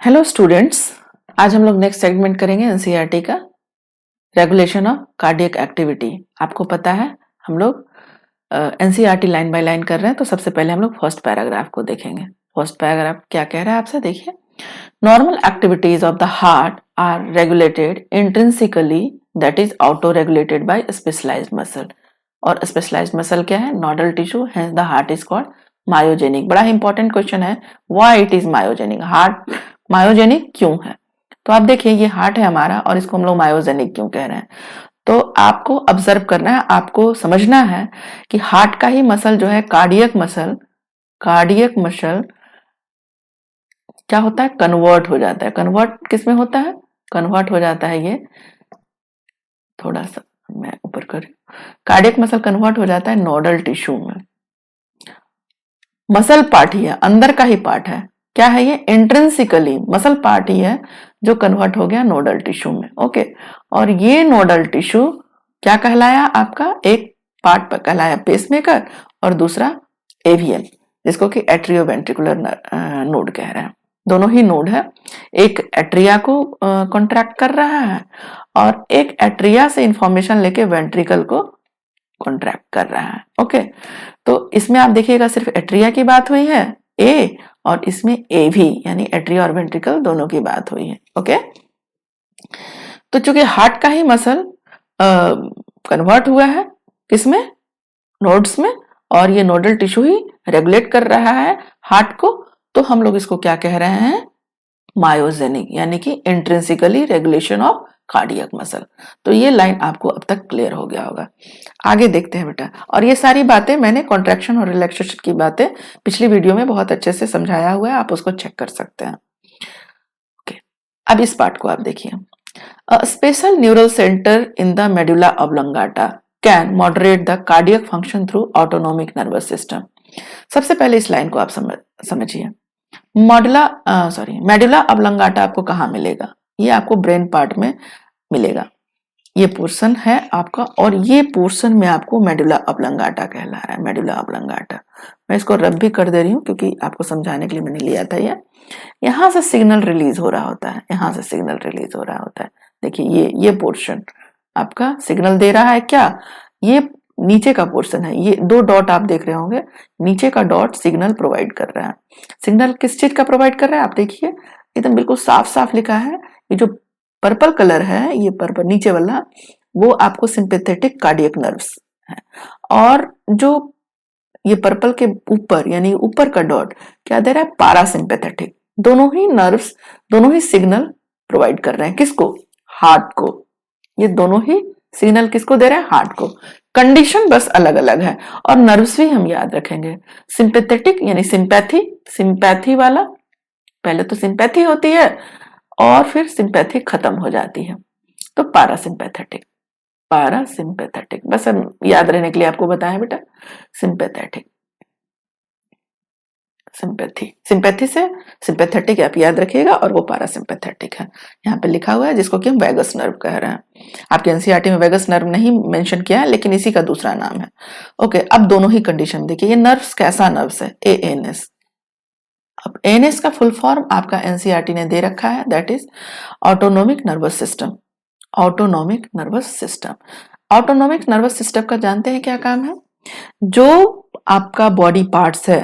Hello students, आज हम लोग नेक्स्ट सेगमेंट करेंगे एनसीईआरटी का रेगुलेशन ऑफ कार्डियक एक्टिविटी। आपको पता है हम लोग एनसीईआरटी लाइन बाय लाइन कर रहे हैं, तो सबसे पहले हम लोग फर्स्ट पैराग्राफ को देखेंगे। फर्स्ट पैराग्राफ क्या कह रहा है आपसे, देखिए। Normal activities of the heart are regulated intrinsically, that is auto regulated by specialised muscle. और स्पेशलाइज्ड मसल क्या है? Nodal tissue, hence the heart is called myogenic. बड़ा इंपॉर्टेंट क्वेश्चन है, why it is myogenic? Heart myogenic क्यों है? तो आप देखिए, ये हार्ट है हमारा और इसको हम लोग मायोजेनिक क्यों कह रहे हैं। तो आपको ऑब्जर्व करना है, आपको समझना है कि हार्ट का ही मसल जो है कार्डियक मसल क्या होता है? कन्वर्ट हो जाता है। कन्वर्ट किस में होता है? कन्वर्ट हो जाता है, ये थोड़ा सा मैं ऊपर कर, कार्डियक मसल कन्वर्ट हो जाता है नोडल टिश्यू में। मसल पार्ट ही है, अंदर का ही पार्ट है। क्या है ये? इंट्रिंसिकली मसल पार्ट ही है जो कन्वर्ट हो गया नोडल टिश्यू में। ओके, और ये नोडल टिश्यू क्या कहलाया आपका? एक पार्ट पर कहलाया पेसमेकर और दूसरा एवीएन, जिसको कि एट्रियोवेंट्रिकुलर नोड कह रहे हैं। दोनों ही नोड है, एक एट्रिया को कॉन्ट्रैक्ट कर रहा है और एक एट्रिया से इंफॉर्मेशन लेके वेंट्रिकल को कॉन्ट्रैक्ट कर रहा है। ओके, तो इसमें आप देखिएगा सिर्फ एट्रिया की बात हुई है ए, और इसमें ए भी, यानी एट्रिया और वेंट्रिकल दोनों की बात हुई है। ओके, तो चूंकि हार्ट का ही मसल कन्वर्ट हुआ है किसमें? नोड्स में, और ये नोडल टिश्यू ही रेगुलेट कर रहा है हार्ट को, तो हम लोग इसको क्या कह रहे हैं? मायोजेनिक, यानी कि intrinsically regulation of cardiac muscle. तो ये लाइन आपको अब तक क्लियर हो गया होगा। आगे देखते हैं बेटा, और ये सारी बातें मैंने कॉन्ट्रैक्शन और रिलैक्सेशन की बातें पिछली वीडियो में बहुत अच्छे से समझाया हुआ है, आप उसको चेक कर सकते हैं। ओके, अब इस पार्ट को आप देखिए। A special neural center in the medulla oblongata can moderate the cardiac function through autonomic nervous system. सबसे पहले इस लाइन को आप समझिए। मेडुला ऑब्लोंगाटा आपको कहाँ मिलेगा? ये आपको ब्रेन पार्ट में मिलेगा। ये पोर्शन है आपका, और ये पोर्शन में आपको मेडुला ऑब्लोंगाटा कहला रहा है। मेडुला ऑब्लोंगाटा, मैं इसको रब भी कर दे रही हूँ क्योंकि आपको समझाने के लिए मैंने लिया था। ये यहाँ से सिग्नल रिलीज हो रहा होता है, यहाँ से सिग्नल रिलीज हो रहा होता है। देखिए ये पोर्शन आपका सिग्नल दे रहा है। क्या? ये नीचे का पोर्शन है, ये दो डॉट आप देख रहे होंगे, नीचे का डॉट सिग्नल प्रोवाइड कर रहा है। सिग्नल किस चीज का प्रोवाइड कर रहा है? आप देखिए, एकदम बिल्कुल साफ साफ लिखा है। ये जो पर्पल कलर है, ये पर्पल नीचे वाला, वो आपको सिंपैथेटिक कार्डियक नर्व्स है। और जो ये पर्पल के ऊपर, यानी ऊपर का डॉट क्या दे रहा है? पारासिम्पैथेटिक। दोनों ही नर्व्स, दोनों ही सिग्नल प्रोवाइड कर रहे हैं। किसको? हार्ट को। ये दोनों ही सिग्नल किसको दे रहे हैं? हार्ट को। कंडीशन बस अलग अलग है, और नर्व्स भी हम याद रखेंगे। सिंपैथेटिक यानी सिंपैथी, सिंपैथी वाला, पहले तो सिंपैथी होती है और फिर सिंपैथी खत्म हो जाती है, तो पारासिम्पैथेटिक। पारासिम्पैथेटिक बस हम याद रहने के लिए आपको बताया बेटा। सिंपैथेटिक, सिंपैथी, सिंपैथी से सिंपैथेटिक आप याद रखिएगा, और वो पारासिम्पैथेटिक है। यहाँ पे लिखा हुआ है, जिसको कि हम वैगस नर्व कह रहे हैं। आपके एनसीईआरटी में वैगस नर्व नहीं मेंशन किया है, लेकिन इसी का दूसरा नाम है। ओके, अब दोनों ही कंडीशन देखिए। ये नर्व्स कैसा नर्व्स है? एएनएस। अब एएनएस का फुल फॉर्म आपका एनसीईआरटी ने दे रखा है, that is autonomic nervous system. Autonomic nervous system. Autonomic nervous system का जानते हैं क्या काम है? जो आपका बॉडी पार्ट्स है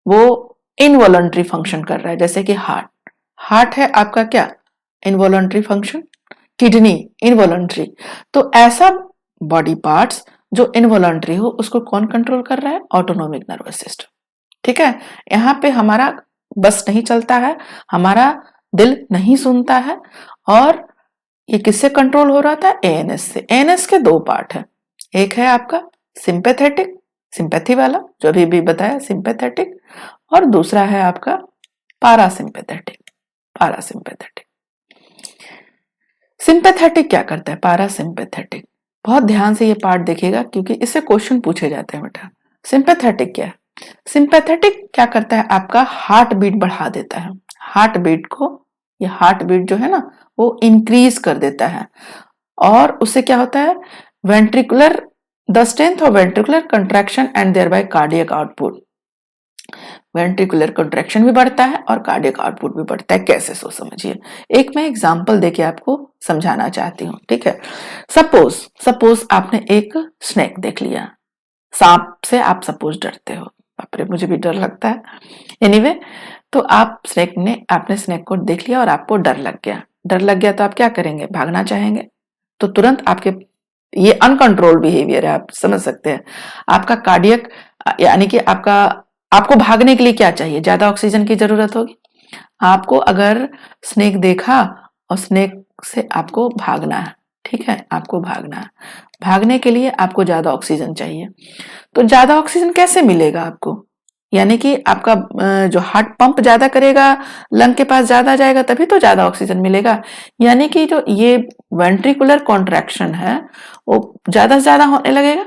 वो इनवॉलंटरी फंक्शन कर रहा है, जैसे कि हार्ट। हार्ट है आपका क्या? Involuntary function. Kidney involuntary. तो ऐसा बॉडी पार्ट्स जो इनवॉलंटरी हो, उसको कौन कंट्रोल कर रहा है? Autonomic nervous system. ठीक है, यहाँ पे हमारा बस नहीं चलता है, हमारा दिल नहीं सुनता है, और ये किससे कंट्रोल हो रहा था? एएनएस से। एएनएस के दो पार्ट है, एक है आपका सिंपैथेटिक, सिंपैथी वाला जो अभी भी बताया, सिंपैथेटिक, और दूसरा है आपका पारासिम्पैथेटिक। पारासिम्पैथेटिक। सिंपैथेटिक क्या करता है? पारासिम्पैथेटिक, बहुत ध्यान से ये पार्ट देखिएगा क्योंकि इससे क्वेश्चन पूछे जाते हैं बेटा। सिंपैथेटिक क्या है? सिंपैथेटिक क्या करता है? आपका हार्ट बीट बढ़ा देता है। हार्ट बीट को, ये हार्ट बीट जो है ना, वो इंक्रीज कर देता है, और उससे क्या होता है? Ventricular, the strength of ventricular contraction and thereby cardiac output ventricular contraction भी बढ़ता है और कार्डियक आउटपुट भी बढ़ता है। कैसे, सो समझिए। एक मैं एग्जांपल देके आपको समझाना चाहती हूँ, ठीक है। सपोज आपने एक स्नेक देख लिया। सांप से आप सपोज डरते हो, बाप रे मुझे भी डर लगता है। एनीवे, तो आपने स्नेक को देख लिया और आपको डर लग गया तो आप क्या करेंगे? भागना चाहेंगे। तो तुरंत आपके, ये अनकंट्रोल बिहेवियर है, आप समझ सकते हैं। आपका कार्डियक, यानी कि आपको भागने के लिए क्या चाहिए? ज्यादा ऑक्सीजन की जरूरत होगी। आपको अगर स्नेक देखा और स्नेक से आपको भागना है, ठीक है, आपको भागना है। भागने के लिए आपको ज्यादा ऑक्सीजन चाहिए। तो ज्यादा ऑक्सीजन कैसे मिलेगा आपको? यानी कि आपका जो हार्ट पंप ज्यादा करेगा, लंग के पास ज्यादा जाएगा, तभी तो ज्यादा ऑक्सीजन मिलेगा। यानी कि जो ये वेंट्रिकुलर कॉन्ट्रैक्शन है वो ज्यादा से ज्यादा होने लगेगा।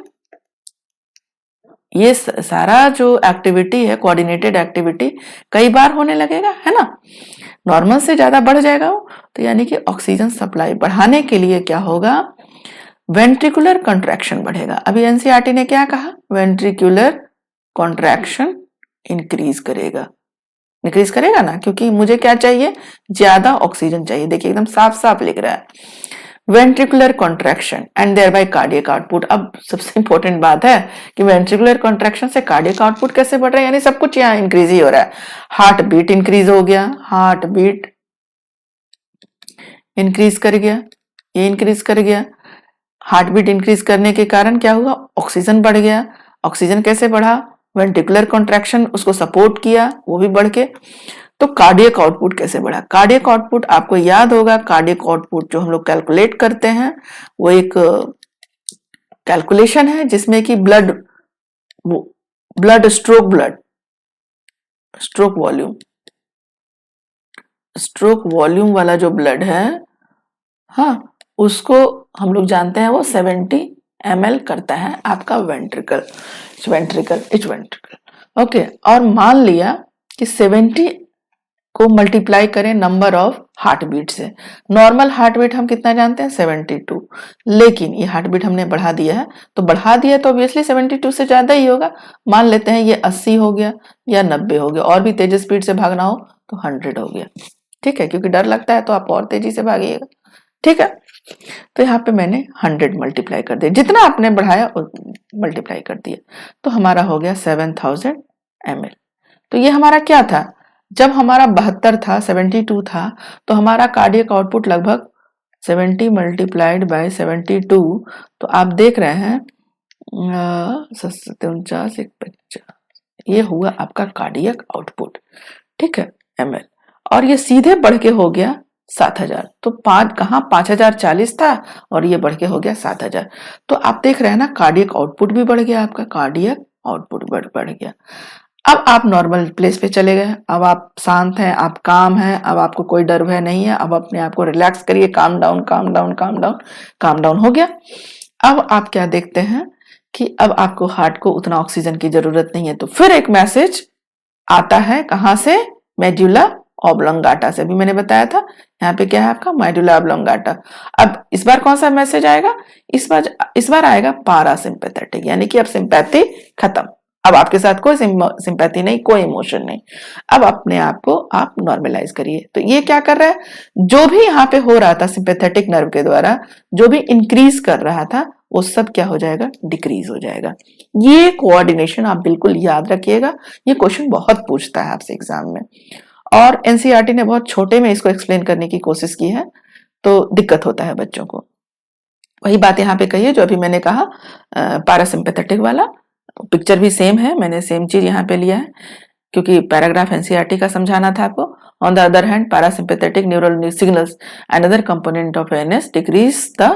ये सारा जो एक्टिविटी है, कोऑर्डिनेटेड एक्टिविटी, कई बार होने लगेगा, है ना। नॉर्मल से ज्यादा बढ़ जाएगा वो। तो यानी कि ऑक्सीजन सप्लाई बढ़ाने के लिए क्या होगा? वेंट्रिकुलर कंट्रैक्शन बढ़ेगा। अभी एनसीईआरटी ने क्या कहा? वेंट्रिकुलर कॉन्ट्रैक्शन इंक्रीज करेगा ना, क्योंकि मुझे क्या चाहिए? ज्यादा ऑक्सीजन चाहिए। देखिए एकदम साफ साफ लिख रहा है, ventricular contraction and thereby cardiac output. अब सबसे इंपॉर्टेंट बात है कि वेंट्रिकुलर कॉन्ट्रैक्शन से कार्डियक आउटपुट कैसे बढ़ रहा है, यानी सब कुछ यहाँ इंक्रीज ही हो रहा है। हार्ट बीट इंक्रीज हो गया, हार्ट बीट इंक्रीज कर गया, ये इंक्रीज कर गया। हार्ट बीट इंक्रीज करने के कारण क्या हुआ? ऑक्सीजन बढ़ गया। ऑक्सीजन कैसे बढ़ा? वेंट्रिकुलर कॉन्ट्रैक्शन उसको सपोर्ट किया, वो भी बढ़ के। तो कार्डियक आउटपुट कैसे बढ़ा? कार्डियक आउटपुट आपको याद होगा, कार्डियक आउटपुट जो हम लोग कैलकुलेट करते हैं वो एक कैलकुलेशन है जिसमें कि स्ट्रोक वॉल्यूम वाला जो ब्लड है, हाँ, उसको हम लोग जानते हैं वो 70 ml करता है आपका वेंट्रिकल। ओके, और मान लिया कि 70 को मल्टीप्लाई करें नंबर ऑफ हार्ट बीट से। नॉर्मल हार्ट बीट हम कितना जानते हैं? 72। लेकिन ये हार्ट बीट हमने बढ़ा दिया है, तो बढ़ा दिया तो ऑब्वियसली 72 से ज्यादा ही होगा। मान लेते हैं ये 80 हो गया या 90 हो गया, और भी तेज स्पीड से भागना हो तो 100 हो गया। ठीक है, क्योंकि डर लगता है तो आप और तेजी से भागिएगा। ठीक है, तो यहाँ पे मैंने 100 मल्टीप्लाई कर दिया, जितना आपने बढ़ाया मल्टीप्लाई कर दिया, तो हमारा हो गया 7000 ml। तो ये हमारा क्या था? जब हमारा 72 था, 72 था, तो हमारा कार्डियक आउटपुट लगभग 70 मल्टीप्लाइड बाय 72, तो आप देख रहे हैं 49 ये हुआ आपका कार्डियक आउटपुट। ठीक है, ml। और ये सीधे बढ़ के हो गया 7000। तो 5040 था और ये बढ़ के हो गया 7000। तो आप देख रहे हैं ना, कार्डियक आउटपुट भी बढ़ गया, आपका कार्डियक आउटपुट बढ़ गया। अब आप नॉर्मल प्लेस पे चले गए, अब आप शांत हैं, आप काम हैं, अब आपको कोई डर भय नहीं है। अब अपने आप को रिलैक्स करिए, काम डाउन हो गया। अब आप क्या देखते हैं कि अब आपको हार्ट को उतना ऑक्सीजन की जरूरत नहीं है। तो फिर एक मैसेज आता है, कहां से? मेडुला ऑब्लोंगाटा से। भी मैंने बताया था, यहाँ पे क्या है आपका? Medulla oblongata. अब इस बार कौन सा मैसेज आएगा? इस बार आएगा पारासिम्पैथेटिक, यानी कि अब सिंपैथी खत्म। अब आपके साथ कोई सिंपैथी नहीं, कोई इमोशन नहीं। अब अपने आप को आप नॉर्मलाइज करिए। तो ये क्या कर रहा है? जो भी यहाँ पे हो रहा था सिंपैथेटिक नर्व के द्वारा, जो भी इंक्रीज कर रहा था, वो सब क्या हो जाएगा? डिक्रीज हो जाएगा। ये कोऑर्डिनेशन आप बिल्कुल याद रखिएगा, ये क्वेश्चन बहुत पूछता है आपसे एग्जाम में। और एनसीईआरटी ने बहुत छोटे में इसको एक्सप्लेन करने की कोशिश की है, तो दिक्कत होता है बच्चों को। वही बात यहाँ पे कही है जो अभी मैंने कहा, पैरासिम्पैथेटिक वाला। पिक्चर भी सेम है, मैंने सेम चीज यहाँ पे लिया है क्योंकि पैराग्राफ एनसीईआरटी का समझाना था आपको। On the other hand, parasympathetic neural signals another component of ANS decrease the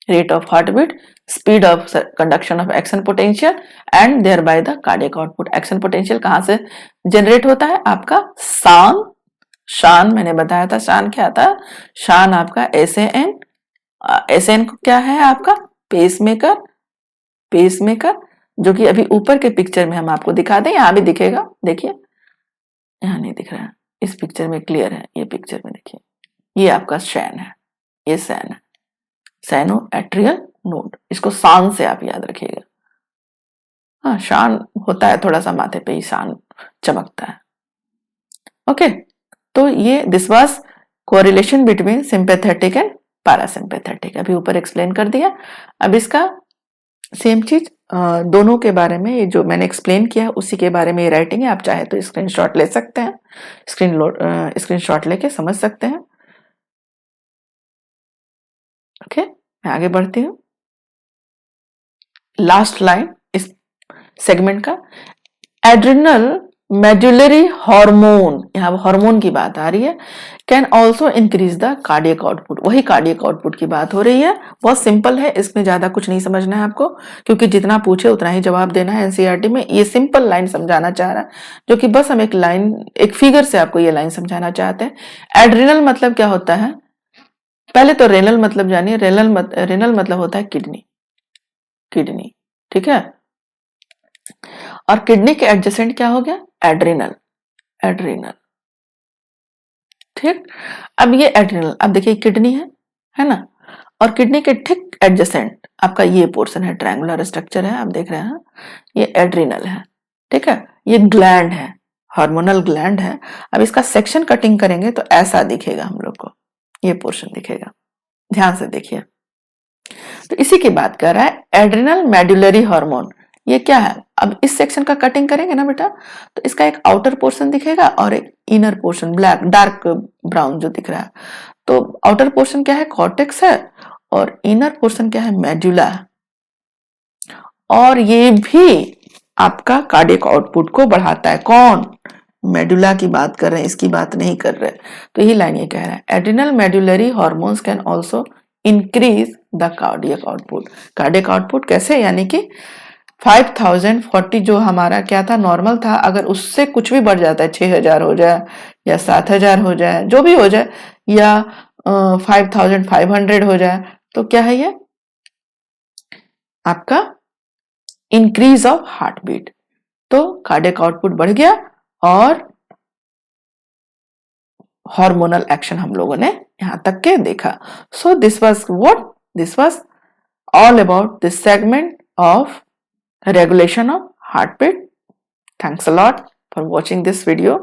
rate of heartbeat, speed of conduction of action potential and thereby the cardiac output। action potential कहाँ से generate होता है? आपका शान मैंने बताया था। शान क्या था? शान आपका एसएन को क्या है आपका? पेसमेकर, जो कि अभी ऊपर के पिक्चर में हम आपको दिखा दें, यहाँ भी दिखेगा। देखिए, यहाँ नहीं दिख रहा है, इस पिक्चर में क्लियर है। ये पिक्चर में देखिए, ये आपका शैन है, ये सैन है, सैनो एट्रियल नोड। इसको शान से आप याद रखिएगा। हाँ, शान होता है थोड़ा सा माथे पे ही शान चमकता है। ओके, तो ये this was correlation between sympathetic and parasympathetic, अभी ऊपर एक्सप्लेन कर दिया। अब इसका सेम चीज दोनों के बारे में, ये जो मैंने एक्सप्लेन किया उसी के बारे में ये राइटिंग है, आप चाहे तो स्क्रीनशॉट ले सकते हैं, स्क्रीनशॉट लेके समझ सकते हैं। ओके, मैं आगे बढ़ती हूँ। लास्ट लाइन इस सेगमेंट का, एड्रिनल मेडुलरी हार्मोन, यहाँ हार्मोन की बात आ रही है, can also increase the cardiac output, वही कार्डियक आउटपुट की बात हो रही है। बहुत सिंपल है, इसमें ज्यादा कुछ नहीं समझना है आपको, क्योंकि जितना पूछे उतना ही जवाब देना है। एनसीईआरटी में ये सिंपल लाइन समझाना चाह रहा है, जो कि बस हम एक लाइन, एक फिगर से आपको ये लाइन समझाना चाहते हैं। एड्रिनल मतलब क्या होता है, पहले तो रेनल मतलब जानिए। रेनल मतलब होता है किडनी, किडनी, ठीक है। और किडनी के एडजेसेंट क्या हो गया, एड्रिनल, एड्रिनल, ठीक। अब ये एड्रिनल, अब देखिए किडनी है ना, और किडनी के ठीक एडजेसेंट आपका ये पोर्शन है, ट्रायंगुलर स्ट्रक्चर है, आप देख रहे हैं, ये एड्रिनल है, ठीक है। ये ग्लैंड है, हार्मोनल ग्लैंड है। अब इसका सेक्शन कटिंग करेंगे तो ऐसा दिखेगा हम लोग को, ये पोर्शन दिखेगा, ध्यान से देखिए। तो इसी की बात कर रहा है, एड्रिनल मेडुलरी हार्मोन, ये क्या है। अब इस सेक्शन का कटिंग करेंगे ना बेटा, तो इसका एक आउटर पोर्शन दिखेगा और एक inner portion, black dark brown जो दिख रहा है। तो आउटर पोर्शन क्या है, कॉर्टेक्स है, और इनर पोर्शन क्या है, मेडुला है। और ये भी आपका कार्डियक आउटपुट को बढ़ाता है। कौन, मेडुला की बात कर रहे हैं, इसकी बात नहीं कर रहे। तो यही लाइन ये कह रहा है, adrenal medullary hormones can also increase the cardiac output. Cardiac output कैसे, यानी कि 5040 जो हमारा क्या था, नॉर्मल था, अगर उससे कुछ भी बढ़ जाता है, 6000 हो जाए या 7000 हो जाए, जो भी हो जाए, या 5500 हो जाए, तो क्या है ये आपका इंक्रीज ऑफ हार्ट बीट। तो कार्डियक आउटपुट बढ़ गया और हार्मोनल एक्शन हम लोगों ने यहां तक के देखा। So this was what, this was all about this segment of regulation of heartbeat. Thanks a lot for watching this video.